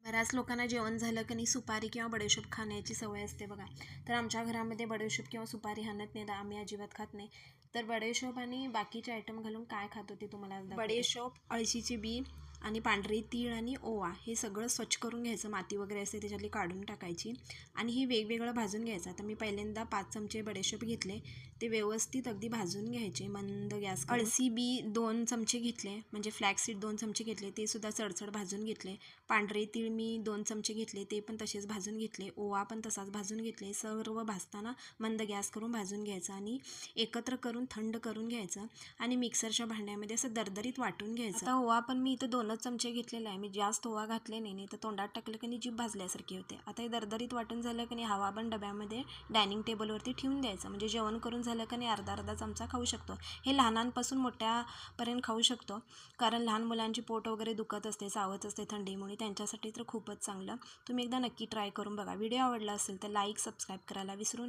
बऱ्याच लोकांना जेवण झालं की नाही सुपारी किंवा बडीशोप खाण्याची सवय असते बघा. तर आमच्या घरामध्ये बडीशोप किंवा सुपारी आणत नाही, आम्ही अजिबात खात नाही. तर बडीशोप आणि बाकीचे आयटम घालून काय खातो ते तुम्हाला दाखवते. बडीशोप, अळशीची बी आणि पांढरी तीळ आणि ओवा हे सगळं स्वच्छ करून घ्यायचं, माती वगैरे असते त्याच्यातली काढून टाकायची आणि ही वेगवेगळं भाजून घ्यायचं. आता मी पहिल्यांदा 5 चमचे बडीशोप घेतले, ते व्यवस्थित अगदी भाजून घ्यायचे मंद गॅस. अळसी बी 2 चमचे घेतले, म्हणजे फ्लॅक्सीड 2 चमचे घेतले, ते सुद्धा चडचड भाजून घेतले. पांढरे तीळ मी 2 चमचे घेतले, ते पण तसेच भाजून घेतले. ओवा पण तसाच भाजून घेतले. सर्व भाजताना मंद गॅस करून भाजून घ्यायचं आणि एकत्र करून थंड करून घ्यायचं आणि मिक्सरच्या भांड्यामध्ये असं दरदरीत वाटून घ्यायचं. आता ओवा पण मी इथं 2च चमचे घेतलेला आहे, मी जास्त ओवा घातले नाही, तर तोंडात टाकलं की नाही जीभ भाजल्यासारखी होते. आता हे दरदरीत वाटून झालं की नाही हवा पण डब्यामध्ये डायनिंग टेबलवरती ठेवून द्यायचं, म्हणजे जेवण करून झालं की नाही अर्धा चमचा खाऊ शकतो. हे लहानांपासून मोठ्यापर्यंत खाऊ शकतो, कारण लहान मुलांची पोट वगैरे दुखत असते, चावत असते थंडीमुळे, त्यांच्यासाठी तर खूपच चांगलं. तुम्ही एकदा नक्की ट्राय करून बघा. व्हिडिओ आवडला असेल तर लाईक सबस्क्राईब करायला विसरू नका.